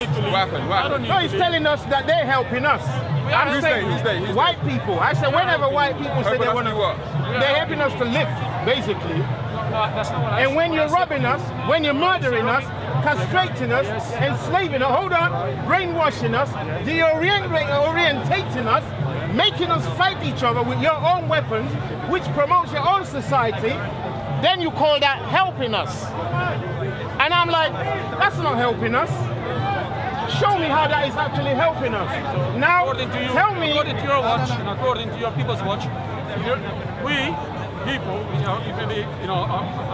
What happened? No, he's telling us that they're helping us. I'm saying white people. I said whenever white people say they want to work, they're helping us to live, basically. And when you're robbing us, when you're murdering us, castrating us, enslaving us, hold on, brainwashing us, deorientating us, making us fight each other with your own weapons, which promotes your own society, then you call that helping us. And I'm like, that's not helping us. Show me how that is actually helping us. Now, tell me. According to your watch and according to your people's watch, we people, I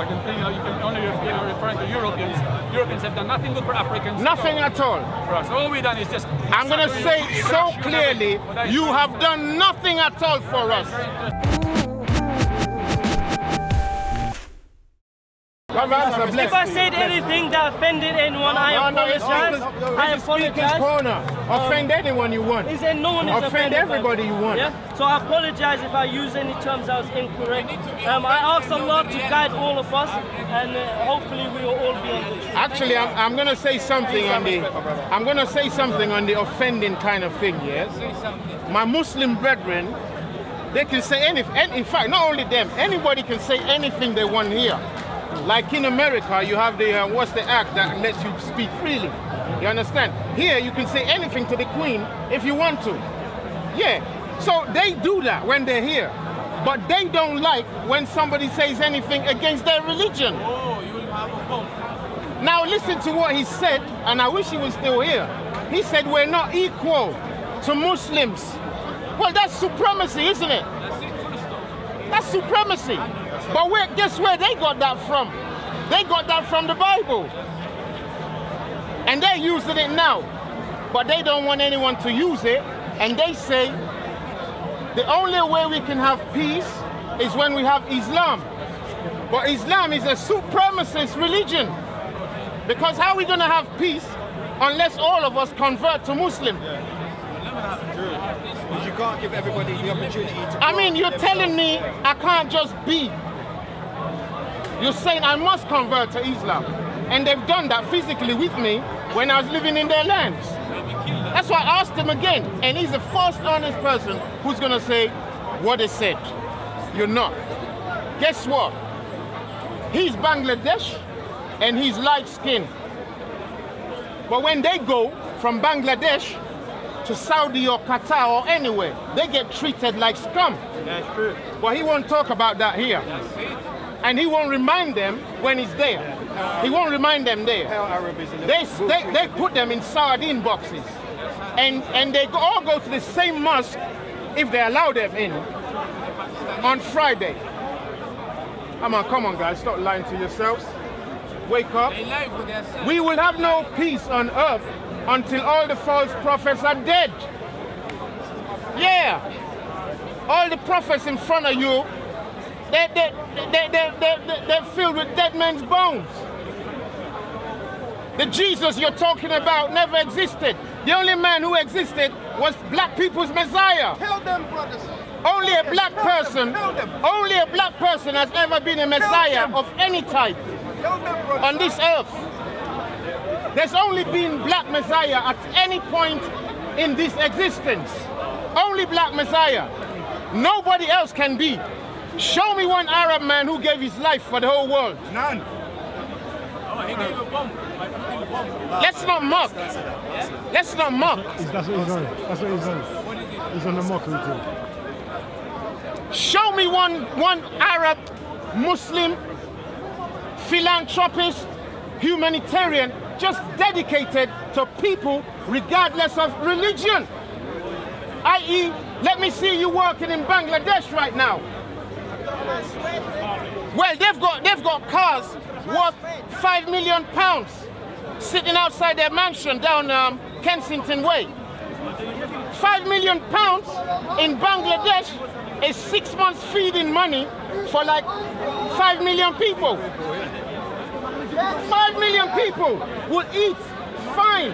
can think, you can only referring to Europeans. Europeans have done nothing good for Africans. Nothing at all. For us, all we've done is just. I'm going to say so clearly, you have done nothing at all for us. If I said anything that offended anyone, I apologize. I apologize. Corner. Offend anyone you want. Is there no one is offend everybody you want. Yeah? So I apologize if I use any terms that was incorrect. I ask Allah to guide all of us, and hopefully we will all be on the truth. Actually, I'm going to say something on the offending kind of thing. Yes. My Muslim brethren, they can say anything. In fact, not only them, anybody can say anything they want here. Like in America, you have the, what's the act that lets you speak freely? You understand? Here, you can say anything to the Queen if you want to. Yeah. So they do that when they're here. But they don't like when somebody says anything against their religion. Oh, you will have a vote. Now listen to what he said, and I wish he was still here. He said we're not equal to Muslims. Well, that's supremacy, isn't it? That's it, full stop. That's supremacy. But guess where they got that from? They got that from the Bible. And they're using it now. But they don't want anyone to use it. And they say the only way we can have peace is when we have Islam. But Islam is a supremacist religion. Because how are we going to have peace unless all of us convert to Muslim? Because you can't give everybody the opportunity to. I mean, you're telling me I can't just be. You're saying I must convert to Islam. And they've done that physically with me when I was living in their lands. That's why I asked him again. And he's the first honest person who's going to say what they said. You're not. Guess what? He's Bangladesh and he's light-skinned. But when they go from Bangladesh to Saudi or Qatar or anywhere, they get treated like scum. That's true. But he won't talk about that here. And he won't remind them when he's there. He won't remind them there. They put them in sardine boxes. And they all go to the same mosque, if they allow them in, on Friday. Come on guys, stop lying to yourselves. Wake up. We will have no peace on earth until all the false prophets are dead. Yeah. All the prophets in front of you, they're filled with dead men's bones. The Jesus you're talking about never existed. The only man who existed was black people's Messiah. Tell them, brothers. Only a black person has ever been a Messiah of any type on this earth. There's only been black Messiah at any point in this existence. Only black Messiah. Nobody else can be. Show me one Arab man who gave his life for the whole world. None. Oh, he gave a bomb. Let's not mock. Let's not mock. That's what he's on. That's what he's on. He's on the mockery too. Show me one Arab, Muslim, philanthropist, humanitarian, just dedicated to people regardless of religion. I.e., let me see you working in Bangladesh right now. Well, they've got cars worth £5 million sitting outside their mansion down Kensington Way. £5 million in Bangladesh is 6 months feeding money for like 5 million people. 5 million people will eat fine,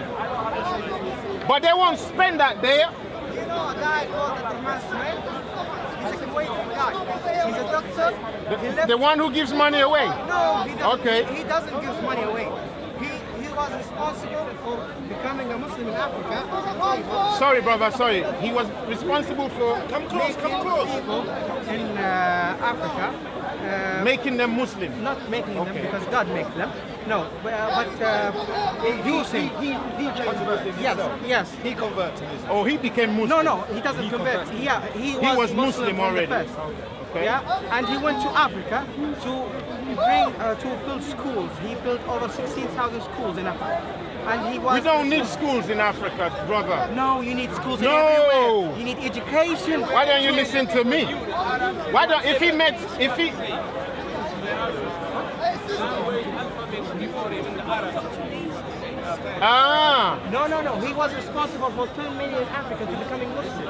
but they won't spend that there. You know a guy called He's a waiting guy. He's a doctor. The one who gives money away? No, he doesn't. Okay. He doesn't give money away. was responsible for becoming a Muslim in Africa. Sorry, brother, sorry. He was responsible for Come close. People in Africa. Making them Muslim. Not making them because God made them. No, but using. He converted himself. Yes. He converted himself. Oh, he became Muslim. No, he doesn't convert. Yeah, he was Muslim from the already. first. Okay. Yeah, and he went to Africa to bring to build schools. He built over 16,000 schools in Africa, and he was. We don't need schools in Africa, brother. No, you need schools No. everywhere. You need education. Why don't you listen to me? Why don't if he No. He was responsible for 10 million Africans to becoming Muslim.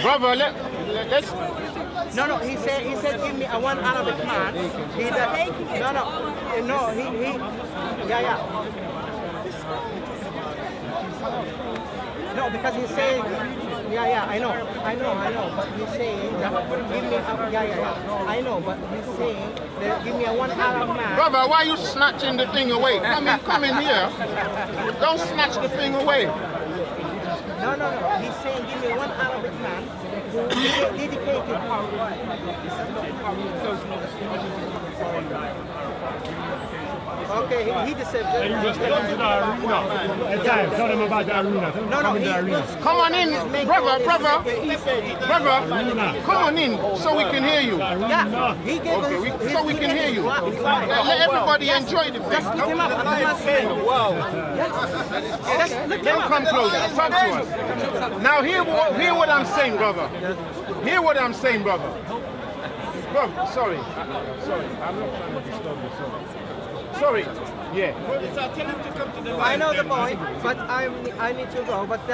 Brother, let's. No. He said, give me a one Arabic man. No, because he's saying, I know, but he's saying that give me, I know, but he's saying that give me a one Arab man. Brother, why are you snatching the thing away? Come in here. Don't snatch the thing away. No. He's saying give me one Arabic man who dedicated. Okay, he deceived them. You just take him to the arena. At times, tell them about the arena. Tell them to come in the arena. Come on in, brother. Come on in so we can hear you. Yeah, he gave us, so we can hear you. Let everybody enjoy the thing. Just look him up. Wow. Just look him Don't up. come closer. Talk to us. Now hear what I'm saying, brother. Hear what I'm saying, brother. Brother, sorry. I'm not trying to disturb you. Sorry. Yeah. I know the point, but I need to go. But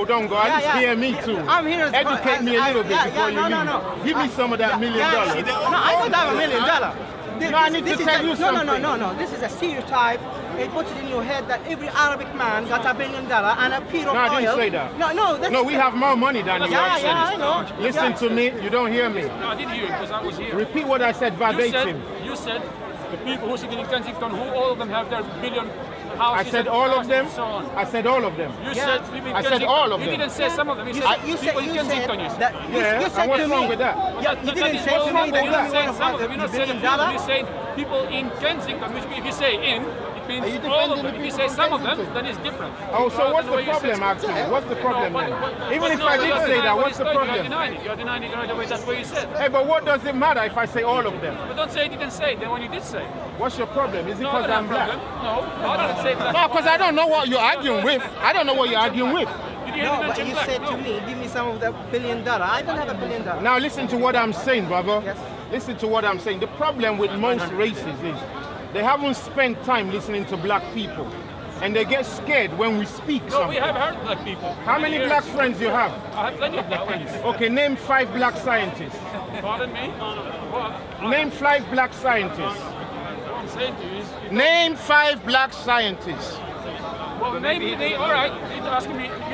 don't go. At least hear me too. I'm here. Educate me a little bit before you leave. No. Give me some of that $1 million. No, I don't have $1 million. No, I need to tell you something. No. This is a stereotype. It puts it in your head that every Arabic man got $1 billion and a piece of oil. No, I didn't say that. No, we have more money than you. I know. Listen to me. You don't hear me. No, I didn't hear it because I was here. Repeat what I said verbatim. You said the people who sit in Kensington, who all of them have their billion houses. I said all of them. So on. I said all of them. You said people in I Kensington. said all of them. You didn't say some of them. You said people in Kensington. You said. And what's wrong with that? You didn't say to me that you said some of them. $1 You're not saying billion. you said people in Kensington, which if you say in, it means all of them. If you say some of them, then it's different. Oh, so what's the problem actually? What's the problem then? Even if I did say that, what's the problem? You're denying it right away. That's what you said. Hey, but what does it matter if I say all of them? But don't say you didn't say. Then when you did say. What's your problem? Is it No, because I I'm don't have black? a problem. No, I didn't say black. No, because I don't know what you're arguing with. I don't know what you're arguing with. You didn't No, but mention you black. said to me, give me some of that $1 billion. I don't have $1 billion. Now listen to what I'm saying, brother. Yes. Listen to what I'm saying. The problem with most races is they haven't spent time listening to black people. And they get scared when we speak No, something. we have heard black people. How many black friends you have? I have plenty of black friends. Okay, name 5 black scientists. Pardon me? Well, Name 5 black scientists. what I'm saying to you is... Name 5 black scientists. Well, maybe they... All right, you're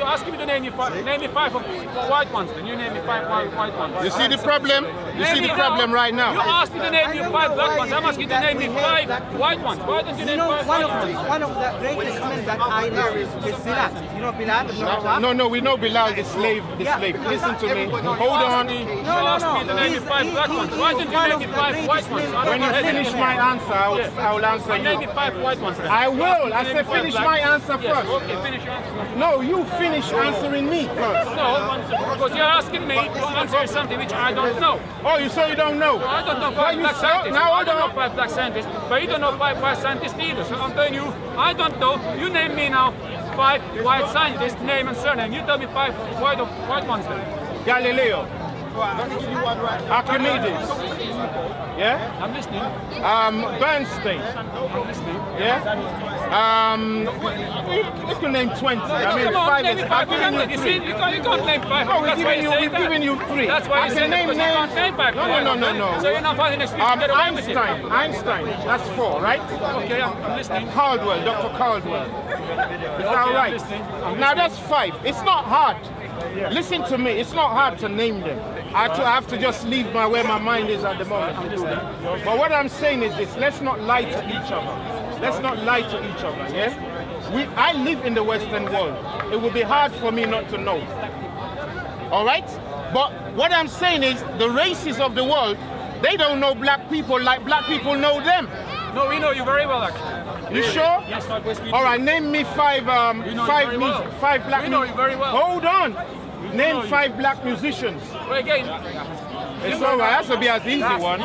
asking me to name me 5 of white ones, then you name me 5 white ones. You see the problem? You see the problem right You now? asked me to name you 5 black ones. I'm asking you to name me 5 white ones. Why don't you name 5 white ones? One of the greatest men that I know is Bilal. You know Bilal? No, we know Bilal, the slave. Listen to me. Hold on. You asked me to name me 5 black ones. Why don't you name me 5 white ones? When you finish my answer, I will answer Name me you. 5 white ones then. I will. I said finish my answer Yes, first. okay, finish your answer. No, you finish answering me first. No, because you're asking me to answer something which I don't know. Oh, you say you don't know? I don't know Why 5 you black so- scientists. now I hold don't know on. 5 black scientists, but you don't know 5 scientists either. So I'm telling you, I don't know. You name me now 5 white scientists, name and surname. You tell me 5 white ones then. Galileo. Archimedes. Yeah? I'm listening. Bernstein. I'm listening. Yeah? You can name 20. I mean, Come on, 5 name is. me I've 5. given you You see, 3. you can't name 5. No, That's why you're saying we've that. given you 3. That's why I you're can saying that name because you can't name 5. No. So you're not finding an excuse to get away with it. Einstein. That's 4, right? Okay, I'm listening. Caldwell, Dr. Caldwell. Is that I'm right? listening. Now that's 5. It's not hard. Listen to me. It's not hard to name them. I have to just leave where my mind is at the moment to do that. But what I'm saying is this: let's not lie to each other. let's not lie to each other, yeah? I live in the Western world. It would be hard for me not to know. All right? But what I'm saying is the races of the world, they don't know black people like black people know them. No, we know you very well, actually. You sure? Yes, my boys. All right, name me five black We know you very well. Hold on. Name 5 black musicians. Well, again, it's all right. That should be an easy one.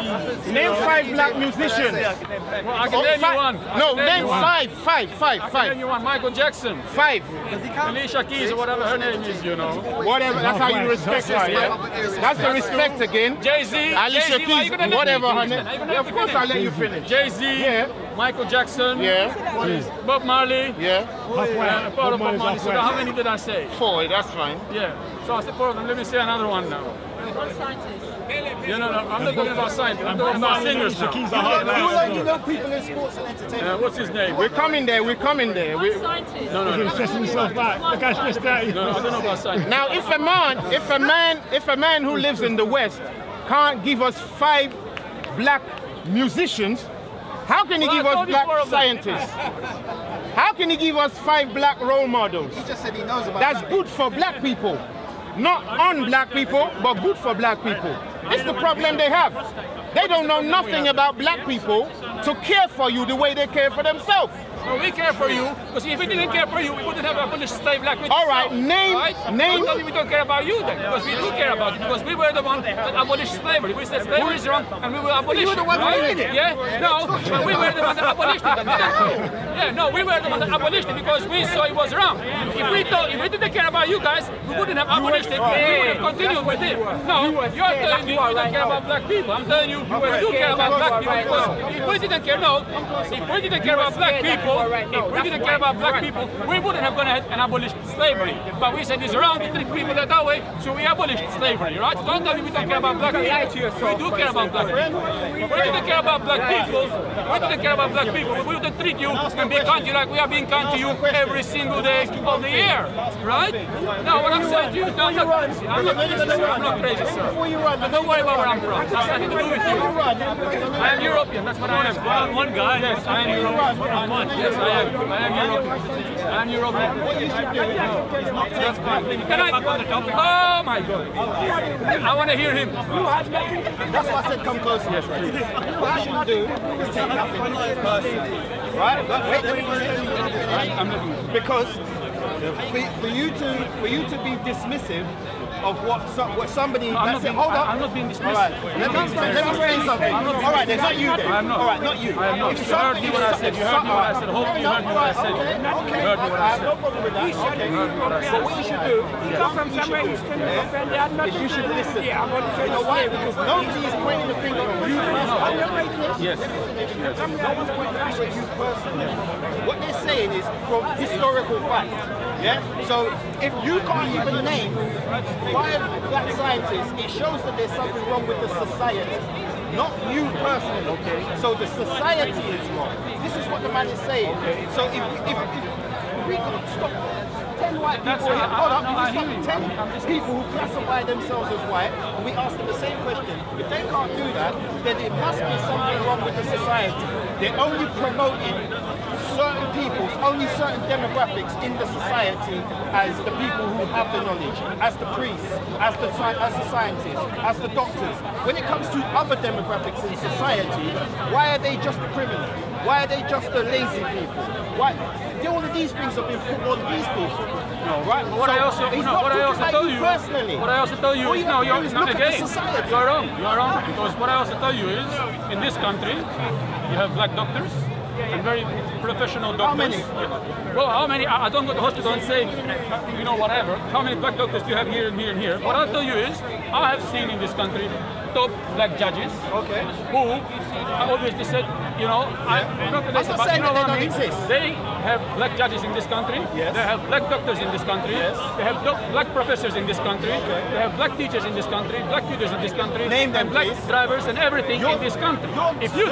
Name 5 black musicians. well, I can name you one. No, name 5. I can name you one. Michael Jackson. 5. Alicia Keys or whatever her name is, you know. Whatever. That's how you respect her, yeah? That's the respect again. Jay-Z. Alicia Keys, whatever her name. Yeah, of course I'll let you finish. Jay-Z. Yeah. Michael Jackson. Yeah. Bob Marley. Yeah. Bob Marley. So how many did I say? 4, that's fine. Yeah. So I said 4 of them. Let me say another one now. Yeah, no, I'm not talking about scientists. I'm talking about singers now. You only know people in sports and entertainment. What's his name? We're coming there. No. He's stressing himself back. The guy's stressed out. No, I don't know about scientists. Now, if a man who lives in the West can't give us 5 black musicians, how can he give us black scientists? How can he give us 5 black role models? He just said he knows about That's good for black people. Not on black people, but good for black people. It's the problem they have. They don't know nothing about black people to care for you the way they care for themselves. No, we care for you, because if we didn't care for you, we wouldn't have abolished slave language. All right, name. Don't tell me we don't care about you then, because we do care about you, because we were the one that abolished slavery. We said slavery is wrong, and we will abolish it. You were the one who did it. Yeah? No, but we were the one that abolished it. Yeah, no, we were the one that abolished it because we saw it was wrong. If we didn't care about you guys, we wouldn't have abolished it. We would have continued with it. No, you're telling me you don't care about black people. I'm telling you, we do care about black people, because if we didn't care, if we didn't care about black people, if we didn't care about black people, we wouldn't have gone ahead and abolished slavery. But we said it's wrong to treat people that way, so we abolished slavery, right? Don't tell me we don't care about black people. We do care about black people. If we didn't care about black people, we wouldn't treat you and be kind to you like we are being kind to you every single day of the year, right? No, what I'm saying to you, I'm not crazy. I'm not crazy, sir. But don't worry about where I'm from. That's nothing to do with you. I am European, that's what I am. One guy. Yes, I am European. Yes, I am European. I am European. What you should do is can I? Oh my God! I want to hear him. That's why I said come closer. Yes, please. What you should do is take nothing personally. Right? Wait, let me finish. I'm not. Because for you to be dismissive of what somebody. That's it. Hold up. I'm not being dismissive. All right. Let me say something. All right. There's not you then. I'm not. All right. Not you. I am not. You heard me what I said. You heard me what I said. Hopefully you heard me what I said. Okay. You heard me what I I have said. no problem with that. Okay. So what you should do? You should listen. You know why? Because nobody is pointing the finger at you personally. Yes. No one's pointing the finger at you personally. What they're saying is from historical fact. Yeah? So if you can't even name 5 black scientists, it shows that there's something wrong with the society. Not you personally, okay? So the society is wrong. This is what the man is saying. So if we could stop 10 white people here, hold up, we stop 10 people who classify themselves as white, and we ask them the same question. If they can't do that, then it must be something wrong with the society. They're only promoting certain peoples, only certain demographics in the society as the people who have the knowledge, as the priests, as the scientists, as the doctors. When it comes to other demographics in society, why are they just the criminals? Why are they just the lazy people? Why? All of these things have been put on these people. No, right? What I also tell you, personally. What I also tell you is, no, you're not again. Society. You are wrong. You are wrong. Because what I also tell you is, in this country, you have black doctors and very professional doctors. How many? Well, how many? I don't go to the hospital and say, you know, whatever. How many black doctors do you have here and here and here? What I'll tell you is, I have seen in this country top black judges who obviously said, you know, I'm not saying that they don't exist. They have black judges in this country. Yes. They have black doctors in this country. Yes. They have black professors in this country. Okay. They have black teachers in this country, black tutors in this country, name them, and black drivers and everything in this country. If you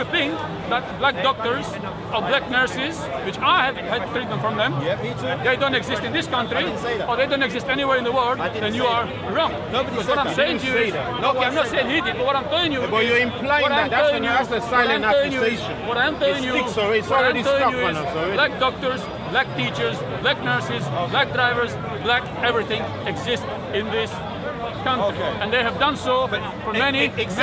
think that black doctors or black nurses, which I have had treatment from them, they don't exist in this country or they don't exist anywhere in the world, then you are wrong. Because what I'm saying to you is, okay, I'm not saying he did, but what I'm telling you. But you're implying that that's a silent accusation. What I'm telling you, it's already stuck on us already. Black doctors, black teachers, black nurses, black drivers, black everything exists in this country, and they have done so for many hundreds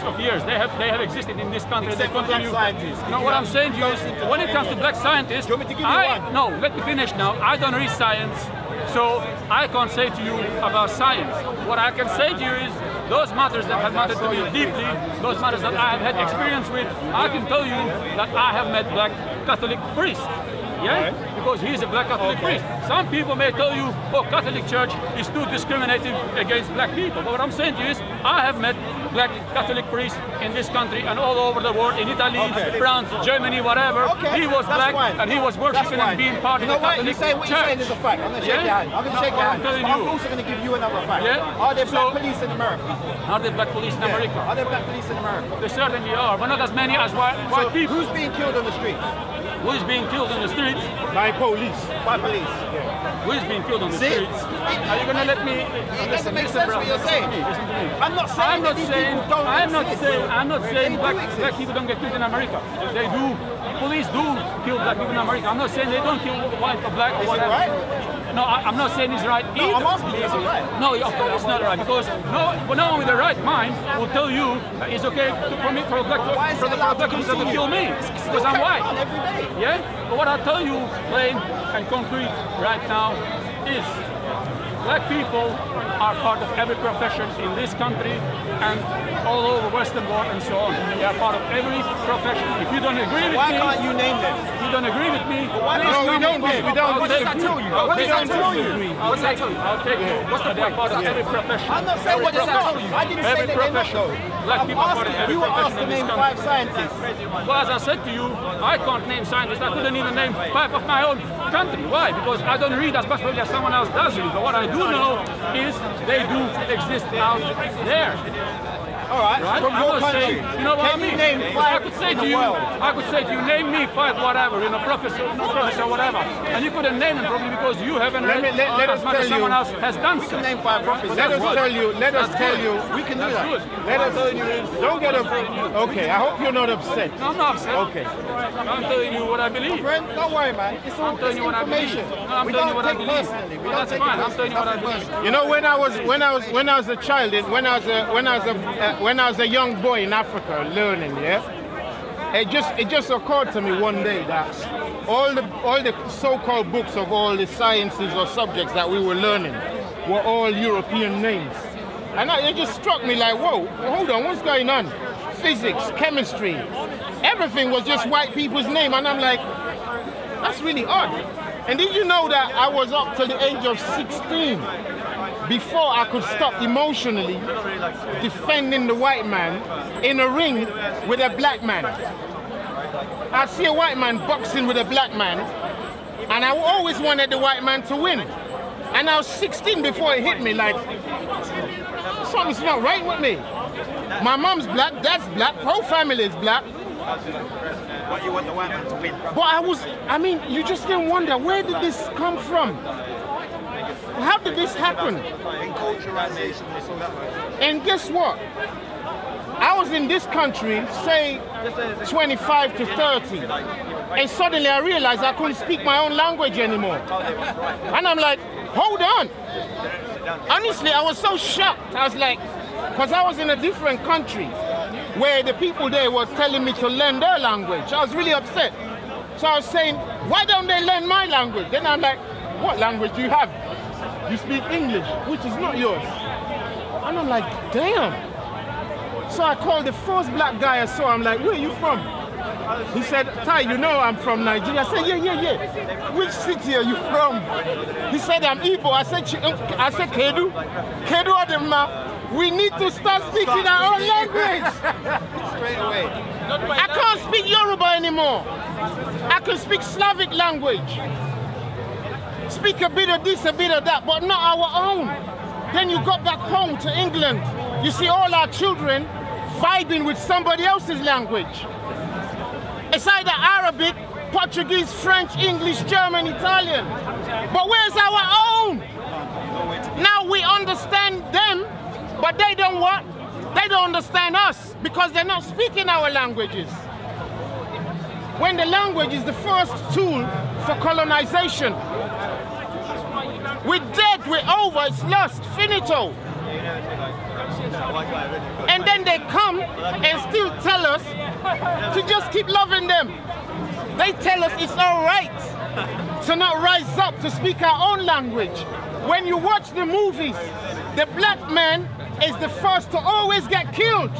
of years. They have existed in this country. Except they continue. for black scientists. No, what I'm saying to you is, when it comes to black scientists, Do you want me to give you one? no, let me finish now. I don't read science, so I can't say to you about science. What I can say to you is, those matters that have mattered to me deeply, those matters that I have had experience with, I can tell you that I have met black Catholic priests. Yeah? Because he is a black Catholic priest. Some people may tell you, oh, Catholic Church is too discriminating against black people. But what I'm saying to you is, I have met black Catholic priests in this country and all over the world, in Italy, France, Germany, whatever. He was black and he was worshiping and being part of the Catholic Church. What you're saying is a fact. I'm going to shake your hand. I'm going to shake your hand. I'm also going to give you another fact. Are there black police in America? Are there black police in America? Are there black police in America? There certainly are, but not as many as white people. Who's being killed on the street? Who is being killed on the streets? By police. By police. Who is being killed on the streets? Are you going to let me? It doesn't make sense what you're saying. Listen to me. I'm not saying black people don't get killed in America. They do. Police do kill black people in America. I'm not saying they don't kill white or black or whatever. Is it right? No, I'm not saying it's right either. No, I'm asking you, is it right? No, of course it's not right, because no one with the right mind will tell you that it's okay for a black person to kill me because I'm white. Yeah? But what I tell you, plain and concrete right now, is black people are part of every profession in this country and all over Western world and so on. They are part of every profession. If you don't agree with me... Why can't you name them? If you don't agree with me... Why not? No, we don't. What does that tell you? What does that tell you? What's that tell you? I'll take you. What's the point? Part of every profession. I'm not saying what does that tell you. I didn't say that they're not though. Black people are part of every You were asked profession to in this name country. 5 scientists. Well, as I said to you, I can't name scientists. I couldn't even name 5 of my own country. Why? Because I don't read as much as someone else does read. But what I do know is they do exist out there. All right, from your country. You know what I mean? Name 5 I could say in to the you, world. I could say to you, name me 5 whatever, professor whatever, and you couldn't name them probably because you haven't read as much as someone else has done. We can name 5 professors. Let us tell you. We can do that. Let us tell you. Don't get upset. Okay, I hope you're not upset. No, I'm not upset. Okay. I'm telling you what I believe. Friend, don't worry, man. It's all information. We don't take it personally. That's fine. I'm telling you what I believe. You know, when I was a child, when I was a young boy in Africa learning, it just occurred to me one day that all the so-called books of all the sciences or subjects that we were learning were all European names, and it just struck me like, whoa, hold on, what's going on? Physics, chemistry, everything was just white people's name, and I'm like, that's really odd. And did you know that I was up to the age of 16 before I could stop emotionally defending the white man in a ring with a black man? I'd see a white man boxing with a black man, and I always wanted the white man to win. And I was 16 before it hit me, like, something's not right with me. My mom's black, dad's black, whole family is black. But you want the white man to win. But you just didn't wonder, where did this come from? How did this happen? Enculturation, this all that. And guess what? I was in this country, say 25 to 30, and suddenly I realized I couldn't speak my own language anymore. And I'm like, hold on. Honestly, I was so shocked. I was like, because I was in a different country where the people there were telling me to learn their language. I was really upset. So I was saying, why don't they learn my language? Then I'm like, what language do you have? You speak English, which is not yours. And I'm like, damn. So I called the first black guy I saw. I'm like, where are you from? He said, Ty, you know I'm from Nigeria. I said, yeah. Which city are you from? He said, I'm Igbo. I said, Kedu. Kedu Adema. We need to start speaking our own language. Straight away. I can't speak Yoruba anymore. I can speak Slavic language. Speak a bit of this, a bit of that, but not our own. Then you got back home to England. You see all our children vibing with somebody else's language. It's either Arabic, Portuguese, French, English, German, Italian. But where's our own? Now we understand them But they don't what? They don't understand us because they're not speaking our languages. When the language is the first tool for colonization. We're dead, we're over, it's lost, finito. And then they come and still tell us to just keep loving them. They tell us it's all right to not rise up to speak our own language. When you watch the movies, the black man is the first to always get killed.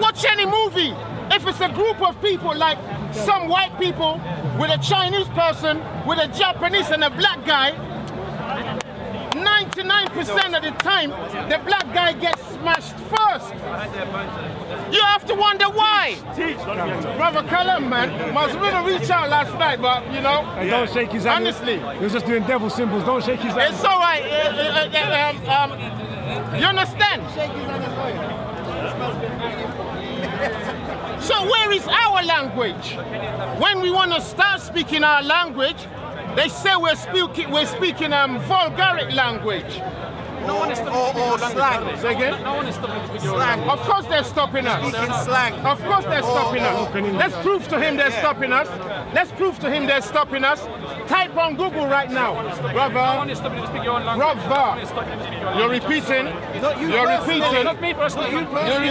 Watch any movie. If it's a group of people like some white people with a Chinese person, with a Japanese and a black guy, 99% of the time, the black guy gets smashed first. You have to wonder why. Brother Callum, man, must really reach out last night, but you know. And don't shake his hand. Honestly. He was just doing devil symbols. Don't shake his hand. It's all right. You understand? So where is our language? When we want to start speaking our language, they say we're speaking vulgaric language. No one is stopping or slang. Say again? No one is stopping to speak your Slang. language. Of course they're stopping us. Speaking slang. Of course they're stopping us. Let's prove to him they're stopping us. Let's prove to him they're stopping us. Type on Google right now. No one Brother, is stopping to speak your own language. No one is stopping to speak your own you're language. repeating. You're No, repeating. not me personally. You're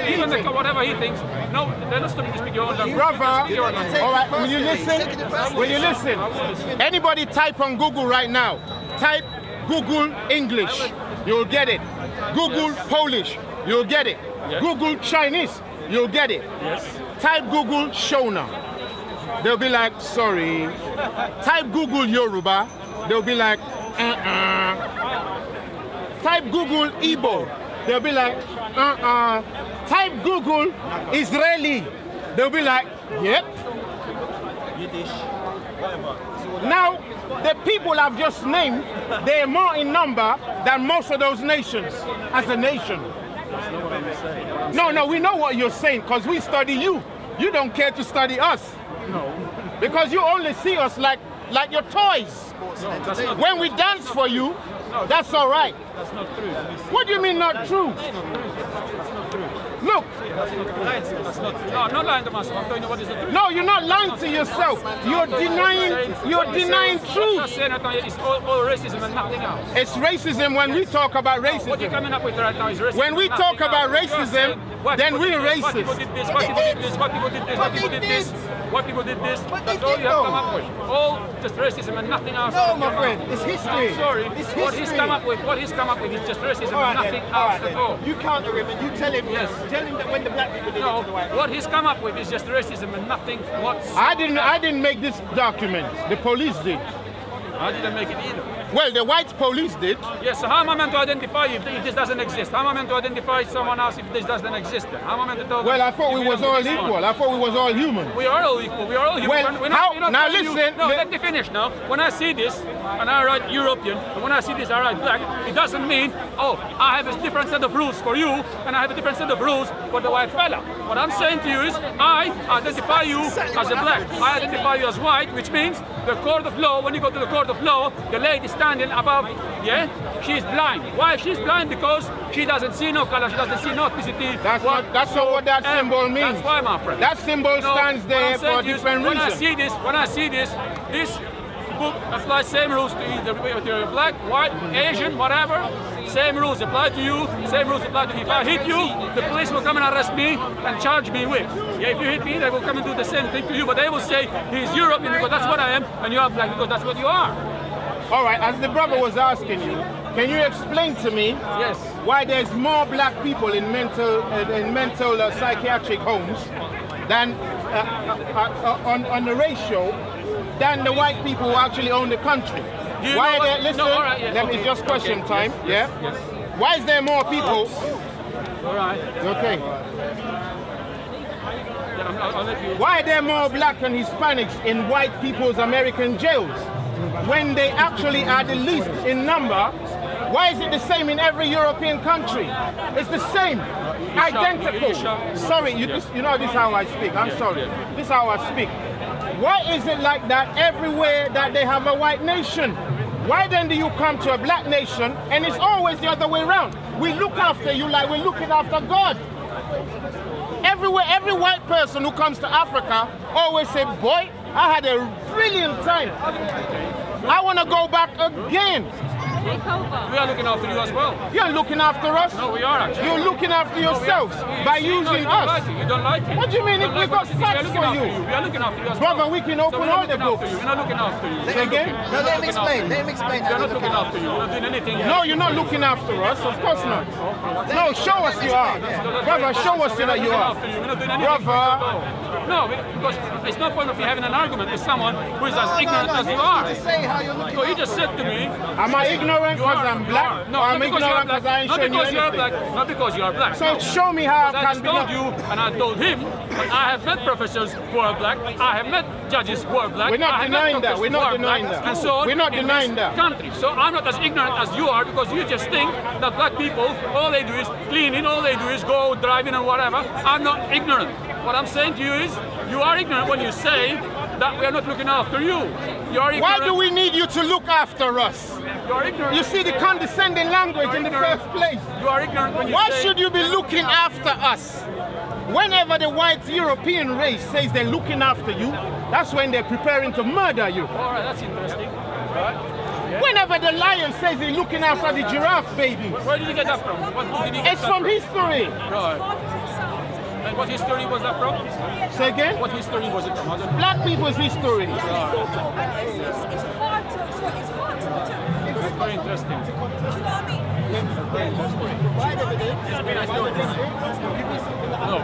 Even repeating. whatever he thinks. No, they're not stopping to speak your own language. Brother, Speak your own language. all right, will you listen? Will you listen? Anybody type on Google right now. Type Google English, you'll get it. Google Polish, you'll get it. Yes. Google Chinese, you'll get it. Yes. Type Google Shona, they'll be like, sorry. Type Google Yoruba, they'll be like, Type Google Igbo, they'll be like, Type Google Israeli, they'll be like, yep. Yiddish, whatever. Now, the people I've just named, they're more in number than most of those nations as a nation. No, we know what you're saying because we study you. You don't care to study us. No. Because you only see us like your toys. No, that's not When we dance for you, that's all right. That's not true. What do you mean not true? Look. That's not true. No, I'm not lying to myself. I'm telling you what is the truth. No, you're not lying to yourself. You're denying What truth. you're saying right now is all racism and nothing else. It's racism when we talk about What you're racism. coming up with right now is racism. When we and talk nothing about else. You're racism, saying, white then people we're did this, white people racist. did this, white people did this, white people did this, white people did this, white people did this. That's all you have come up with. All just racism and nothing else. No, my friend, it's history. I'm sorry. It's What he's history. come up with is just racism All and right, nothing then. All right, else at all. then. You counter him and you tell him, Yes. tell him that when the black people did it No, to the white what he's come up with is just racism and nothing whatsoever. I didn't make this document. The police did. I didn't make it either. Well, the white police did. Yes, so how am I meant to identify you if this doesn't exist? How am I meant to identify someone else if this doesn't exist then? How am I meant to tell them? Well, I thought you we was belong all to this one? equal. I thought we was all human. We are all equal. We are all human. Well, We're how- we're not now telling you- listen, No, le- let me finish now. When I see this and I write European, and when I see this I write black, it doesn't mean, oh, I have a different set of rules for you and I have a different set of rules for the white fella. What I'm saying to you is, I identify you as a black. I identify you as white, which means the court of law, when you go to the court of law, the lady standing above, yeah, she's blind. Why she's blind? Because she doesn't see no color, she doesn't see no ethnicity. That's not what that symbol means. That's why, my friend. That symbol stands what there I'm for saying a to you is, different when reason. I see this book applies same rules to either you're black, white, Asian, whatever. Same rules apply to you, same rules apply to you. If I hit you, the police will come and arrest me and charge me with. Yeah, if you hit me, they will come and do the same thing to you, but they will say he's European because that's what I am, and you are black because that's what you are. All right, as the brother was asking you, can you explain to me Yes. why there's more black people in mental psychiatric homes than on the ratio than the white people who actually own the country? Do you Why know are what- there, listen, no, all right, yeah, let me okay, just question okay, time, yes, yeah? yes. Why is there more people? All right. Okay. Yeah, I'll let you. Why are there more black and Hispanics in white people's American jails when they actually are the least in number? Why is it the same in every European country? It's the same, identical. Sorry, you know this is how I speak. I'm sorry. This is how I speak. Why is it like that everywhere that they have a white nation? Why then do you come to a black nation and it's always the other way around? We look after you like we're looking after God. Everywhere, every white person who comes to Africa always say, boy, I had a brilliant time. I want to go back again. We are looking after you as well. You're looking after us? No, we are actually. You're looking after yourselves by using us. You don't like it. What do you mean if we've got facts for you? We are looking after you as well. Brother, we can open all the books. We're not looking after you. Say again? No, let him explain. Let him explain. We're not looking after you. We're not doing anything. No, you're not looking after us. Of course not. No, show us you are. Brother, show us that you are. Brother. No, because it's no point of you having an argument with someone who is as ignorant as you are. So you just said to me, am I ignorant because I'm black? No, I'm ignorant because I ain't showing you anything. Not because you are black. So show me how I I can just told you, and I told him, that I have met professors who are black, I have met judges who are black. We're not denying that. We're not denying that. And so on. We're not denying that. Country. So I'm not as ignorant as you are because you just think that black people, all they do is cleaning, all they do is go driving and whatever. I'm not ignorant. What I'm saying to you is, you are ignorant when you say that we are not looking after you. You are ignorant. Why do we need you to look after us? You are ignorant. You see the condescending language in the first place. You are ignorant when you Why say... should you be looking after us? Whenever the white European race says they're looking after you, that's when they're preparing to murder you. All right, that's interesting. Yeah. Whenever the lion says he's looking after the giraffe baby. Where did you get that from? What did you get It's that from history. Right. And what history was that from? Say again? What history was it from? Black people's history. It's hard to do. Very interesting. Do you know what I mean? No,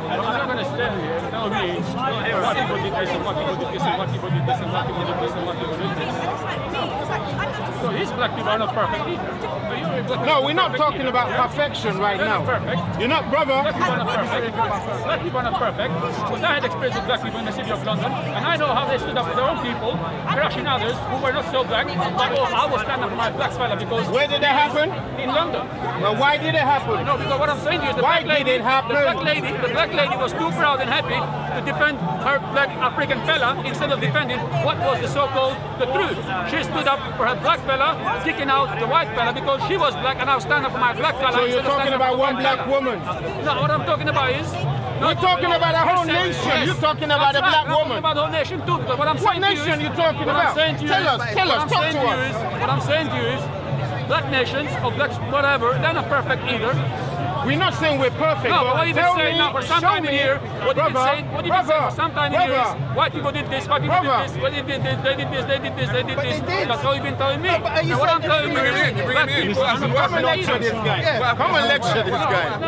I'm not going to stand here and tell me what people did this and what people did this and what people did this and what people did this and what people did this. So his black people are not perfect either. No, we're not talking about perfection right now. Perfect. You're not, brother. Black people are not perfect. Black people are not perfect. But I had experience with black people in the city of London, and I know how they stood up for their own people, crushing others who were not so black. But oh, I will stand up for my black fella because... Where did that happen? In London. Well, why did it happen? No, because what I'm saying to you is the Why black lady, did it happen? the black lady was too proud and happy to defend her black African fella instead of defending what was the so-called the truth. She stood up for her black fella, kicking out the white fella because she was black, and I was standing up for my black fella. So you're talking about one black woman? No, what I'm talking about is... We're talking about a whole nation. Yes. You're talking about a black woman. I'm talking about the whole nation too, because what I'm saying to you is... What nation you talking about? Tell us, talk to us. What I'm saying to you is, black nations or blacks, whatever, they're not perfect either. We're not saying we're perfect. No, but what you've been tell saying me, now for some time in here, what you've been saying for some time in here is, white people did this, white people did this, white people did this, they did this, they did this, they did this. That's all you've been telling me. And what I'm telling you is, black people are not come and lecture this guy. Come and lecture this guy.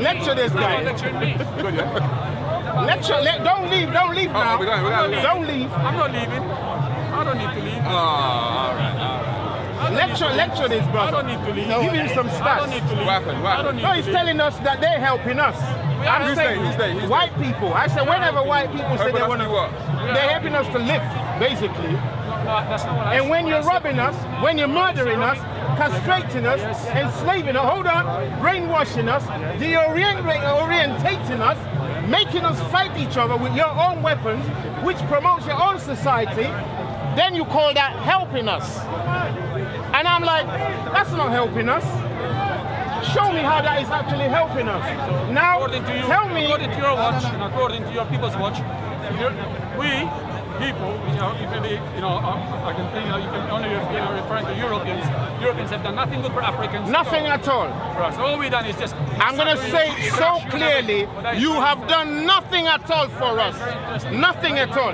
Lecture this guy. Lecturing me. Lecture, don't leave now. Don't leave. I'm not leaving. I don't need to leave. All right. Lecture this brother. I don't need to leave. Give him some I don't stats. need to leave. What happened? No, he's telling us that they're helping us. I'm saying He's white people. I said whenever white people say they want to, they're helping us to live, basically. That's not what I And when you're robbing us, when you're murdering us, castrating us, enslaving us, brainwashing us, deorientating us, making us fight each other with your own weapons, which promotes your own society, then you call that helping us. And I'm like, that's not helping us. Show me how that is actually helping us. Now, tell me. According to your watch and according to your people's watch, we people, I can think, you can only referring to Europeans. Europeans have done nothing good for Africans. Nothing at all. Right, so all we've done is just... I'm going to say so clearly, you have done nothing at all for us. Nothing at all.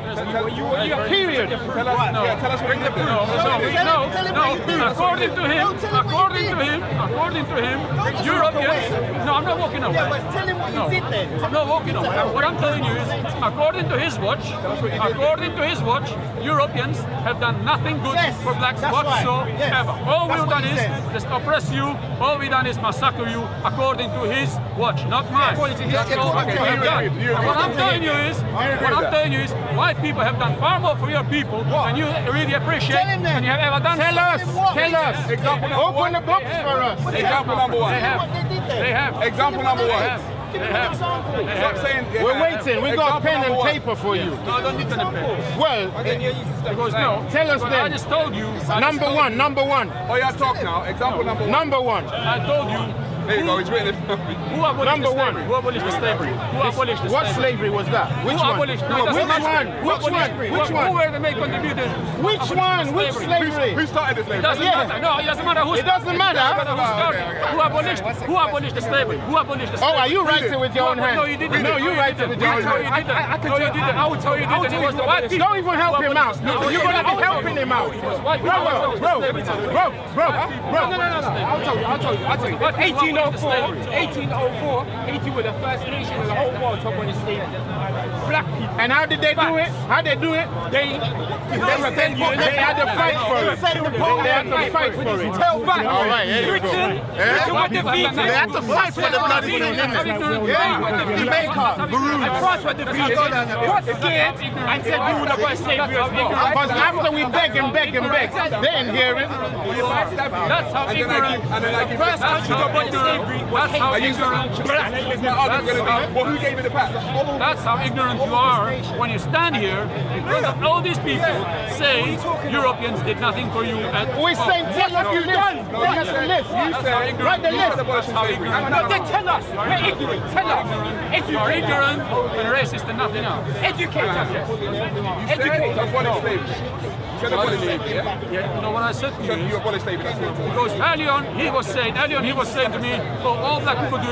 Period. Tell us what you No. According to him, Europeans... No, I'm not walking away. Tell him what you did then. I'm not walking away. What I'm telling you is, according to his watch, Europeans have done nothing good for blacks whatsoever. All we've done is just oppress you. All we've done is massacre you according to his watch, not mine. That's all we've done. What I'm telling you is, white people have done far more for your people than you really appreciate and you have ever done. Tell us. Example number Open the books for us. Example number one. They have. Example number one. Give me an example. Stop saying. We're waiting. We got pen and paper for you. No, I don't need pen and paper. Well, Because no. tell us I then. just told you. Number one. Oh, yeah, talk now. Example number one. Number one. I told you. There you go, he's written it. Who abolished Number the slavery? one. Who abolished the slavery? Who abolished the What slavery? slavery was that? Which Who one? abolished? No, it doesn't Which matter. one? Who Which abolished- one? Which Who one? were the main contributors? Which one? Which slavery? Who started this It slavery? doesn't Yeah. matter. No, it doesn't matter who. It doesn't matter. Who started? Who abolished? Who abolished the slavery? Who abolished the Oh, slavery? are you writing with your own hand? No, you didn't. No, you write it with your own No, you hand. didn't. No, you didn't. I would tell you didn't. It was the white people. Don't even help who him out. abolished the You're slavery. gonna be helping him out. White people Bro, abolished bro, the slavery. bro. No. I'll tell you. 1804, 1804, Haiti were the first nation in the whole world to abolish slavery. Black people. And how did they do it? How they do it? They rebellion. They had to fight for it. They had to fight for it. Tell back. All right, here you go. Britain were defeated. They had to fight for the bloody thing, didn't they? Jamaica, Burundi. And France were defeated. Got scared and said we would abolish slavery as well. Because after we beg, they ain't hearing. That's how ignorant. The first country to abolish slavery was That's how Haiti. ignorant. Well, who gave it the pass? That's how ignorant you are when you stand here in front of all these people saying Europeans did nothing for you at We're saying, tell us the list. Tell us the list. Write the list. That's how ignorant. No, they tell us. We're ignorant. Tell us. You are Educate us. ignorant and racist and nothing else. Educate us. Educate us. Abolish slavery. You said abolish slavery, yeah? Yeah, you know what I said to you? You abolish slavery, that's what Because early on he was saying to me, oh, all black people do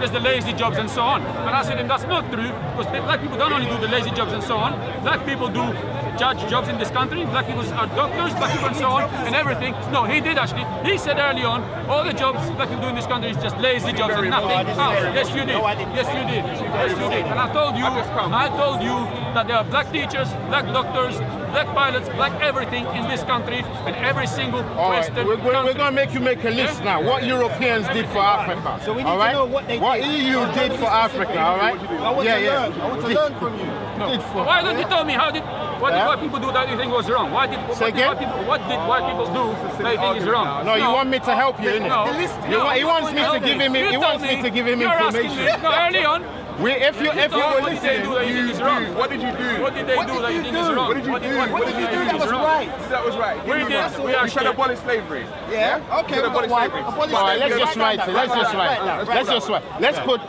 is the lazy jobs and so on. And I said, and that's not true, because black people don't only do the lazy jobs and so on. Black people do judge jobs in this country. Black people are doctors, black people and so on, and everything. No, he did actually. He said early on, all the jobs black people do in this country is just lazy jobs and nothing else. Yes, you did. Yes, you did. Yes, you did. And I told you that there are black teachers, black doctors, black pilots, black everything in this country, and every single Western We're country. going to make you make a list now. What Europeans did for Africa. So we need all right? to know what they did. What EU did for Africa, all right? I want to learn. I want to learn from you. Why don't you tell me what did white people do that you think was wrong? What did white people do that you think is wrong? No, you want me to help you, innit? No. He wants me to give him. He wants me to give him information. No, early on. If you were What did they do that you think is wrong? What did you do? What did they do that you think is wrong? What did you do? What did you do That was right. That was right. We should abolish slavery. Yeah. Okay. Should abolish slavery. all right, let's just write it. Let's write. Let's put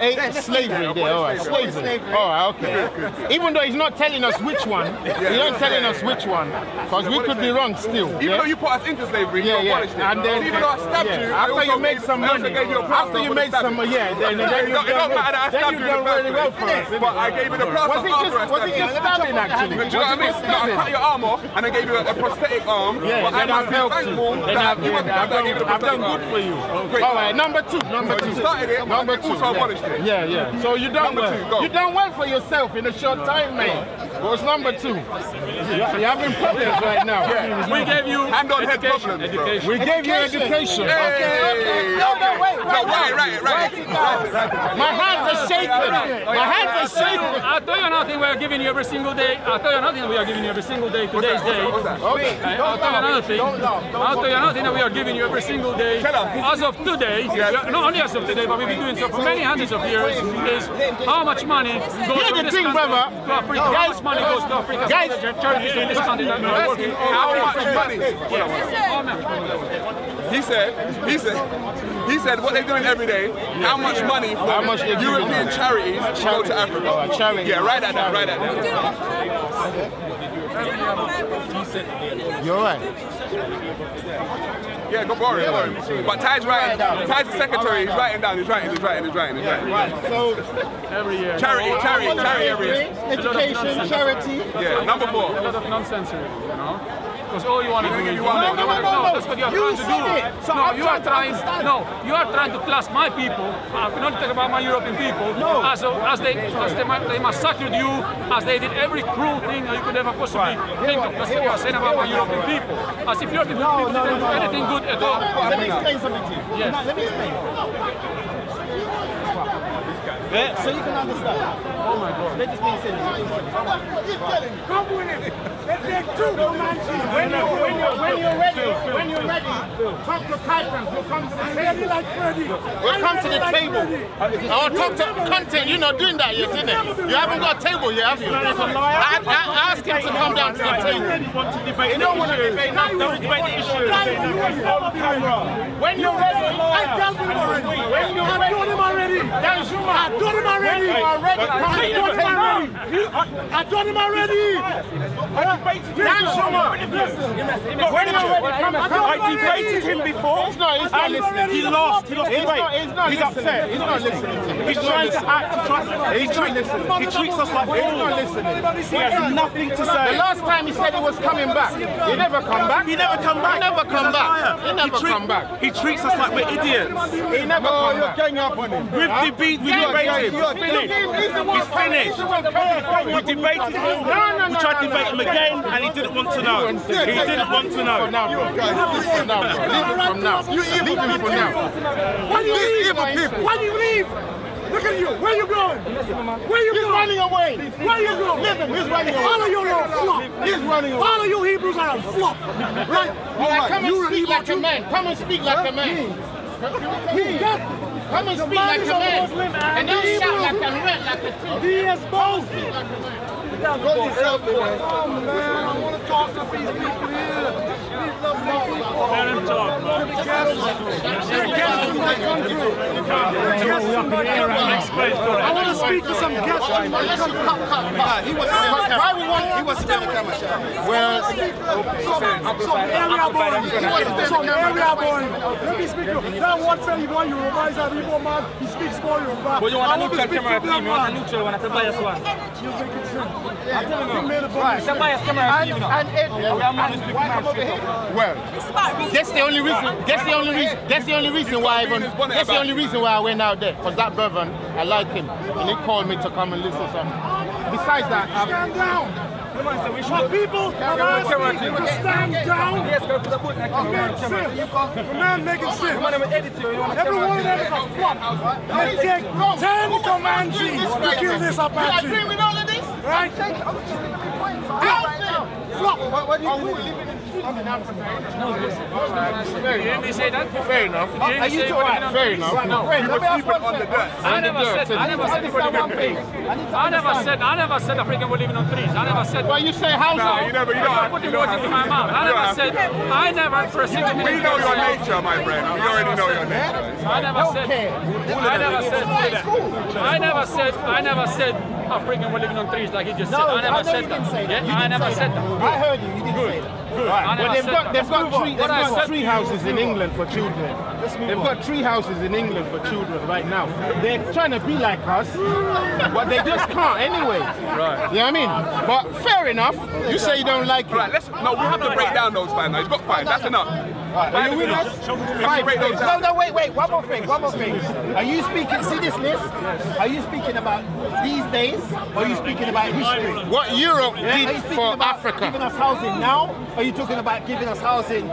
slavery there. All right, slavery. All right, okay. Even though he's not telling us which one, he's not telling us which one, because we could be wrong still. Even though you put us into slavery, you abolished it. And then, even though I stabbed you, after you made some money, then you done really well for us. But I gave you the plaster after. Was it just stabbing actually? Do you know what I mean? No, I cut your arm off and I gave you a prosthetic arm. Yeah, but then I've helped you. I've done good for you. All right, number two. You started it, Number but two. also abolished it. Yeah. So you done Number two, go. well. You done well for yourself in a short time, man. What's number two? You're having problems right now. We gave you Hand on head problems, bro. We gave you education. Okay. No, wait. My hands are shaking. My hands are shaking. I'll tell you nothing we are giving you every single day. Today's day. Okay. I'll tell you another thing. I'll tell you another thing that we are giving you every single day. As of today, not only as of today, but we've been doing so for many hundreds of years, is how much money goes to this country, to Africa. How much money goes to Africa? Guys, charities in this country that are working. How much money? He said what they're doing every day, how much money from European charities go to Africa. Charity. Yeah, write that down. You're right. Yeah, go borrow it. But Ty's writing. Ty's the secretary. He's writing down. He's writing. So Every year. Charity every year. Education, charity. Yeah, number 4. A lot of nonsense here, you know? Because all you want to do is... No, that's what you are trying to do. So No, I'm you are trying trying... No, you are trying to class my people, I can only talk about my European people, as they massacred you, as they did every cruel thing that you could ever possibly think of. That's what you are saying about my European people. As if European people didn't do anything good at all. Let me explain something to you. Yes. Let me explain. Yeah? So you can understand. Oh my God. They're just being silly. Come with it. Let's take two Comanches. When you're ready, talk to Titans. We'll come to the table. Like Freddy. We'll come to the table. Or talk to content. You're not doing that yet, isn't it? You haven't got a table yet, have you? I asked him to come down to the table. You don't want to debate now. Don't debate the issue. When you're ready, I dealt with him already. When you're ready, I told him already. Dan Zuma, I told him already. you are ready. Come to the table. I told him already. Dan Zuma, when you're ready, come and I debated him before. He's not listening. He lost. He lost the debate. He's upset. He's not listening. He's trying to act. He treats us like He's not listening. he has nothing to The say. last time he said he was coming back. He never come back. He never come back. He never come back. He never come back. He treats us like we're idiots. He never come back. Gang up on him. We've debated him. He's finished. We debated him. We tried to debate him again, and he didn't want to know. He didn't want to know. Leave him from now. Leave him for now. Why do you leave? Why do you leave? Look at you. Where you going? Where you going? He's running away. Where you going? He's running away. All of you are a flop. He's running away. All of you Hebrews are a flop. Right? Come and speak like a man. Come and speak like a man. Come and speak like a man. And don't shout like a man, like a thief. He is both. Oh man, I want to talk to these people here. These lovely people. Let him talk. I want to speak to some guests. he wants to be on the camera shot. Well, Some area boy. Let me speak to you. That one say you want Yoruba, he's a Igbo man. He speaks more Yoruba. But you want I a want to neutral speak to camera black team, you want a man. neutral one, that's the bias one. I'm telling you, it's a bias camera team, you know. well, that's the only reason. That's the only reason why I went out there. Cause that brother, I like him, and he called me to come and listen to something. Besides that, Stand down. My people have asked me to stand down. The man making sense. Every one of them is a flop. They take 10 Comanches to kill this Apache. you agree with all of this? Right? Flop. You hear me say that? Fair enough. Are you Fair enough. Wait, let me ask one thing. I never said African were living on trees. I never said. Well, you say house. Nah, you never. You I don't. put the words into my mouth. I never for a single minute. We know your nature, my friend. We already know your nature. I never said African were living on trees like he just said. I never said that. Yeah, I never said that. I heard you. You didn't say that. Well, they've got tree houses in England for children. They've got tree houses in England for children right now. They're trying to be like us, but they just can't anyway. Right. You know what I mean? But fair enough. You say you don't like it. Right, we have to break down those five now. He's got five. That's enough. Are you with us? No, wait. One more thing. Are you speaking, see this list? Are you speaking about these days, or are you speaking about history? What Europe Are you did speaking for about Africa. giving us housing now, or are you talking about giving us housing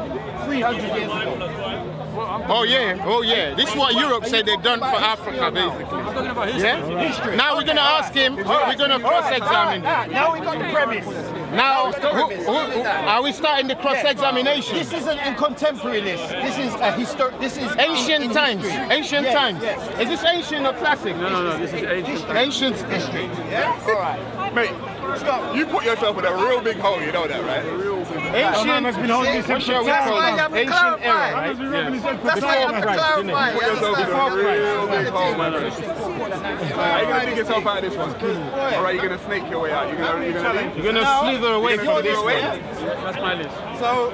300 years ago? Oh yeah. This is what Europe said they've done for Africa, basically. I'm talking about history. Yeah? Now we're gonna ask him. We're gonna cross-examine him. Now we got the premise. Now, are we starting the cross-examination? This isn't a contemporary list. This is a historic. This is Ancient times. Ancient times. Yes. Is this ancient or classic? No, this is ancient. Ancient history. Yeah. All right. Mate, stop. You put yourself in a real big hole, you know that, right? Ancient. What shall we call it? Ancient era, right? That's why you have to clarify. Put yourself in a real big hole, man. Are you going to dig yourself out of this one? Or are you going to snake your way out? You're gonna slither away from this one. That's my list. So.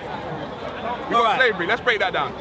You got slavery. Let's break that down.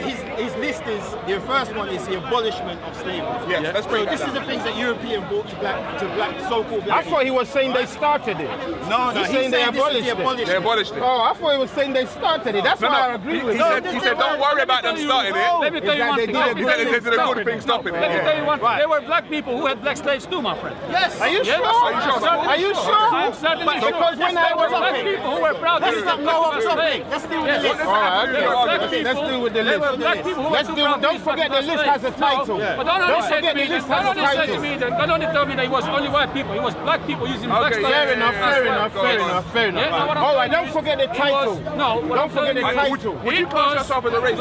His list is, the first one is the abolishment of slavery. Yes, let's break that This is the things that European brought to black so-called black. I thought he was saying they started it. No, he's saying they abolished it. They abolished it. Oh, I thought he was saying they started it. That's why I agree with you. He said, don't worry about them starting it. Let me tell you one thing. He said they did a good thing stopping it. Let me tell you one thing. There were black people who had black slaves too, my friend. Yes. Are you sure? Yes. Are you sure? I'm certainly sure. Because when I was people who were proud. Let's not go off topic. Let's deal with the list. All right, okay. Let's deal with the list. Don't forget the list has a title. But don't only say to me, don't only tell me that it was only white people. It was black people using black stuff. Fair enough. All right, don't forget the title. No, don't forget the title. Would you class yourself as a racist?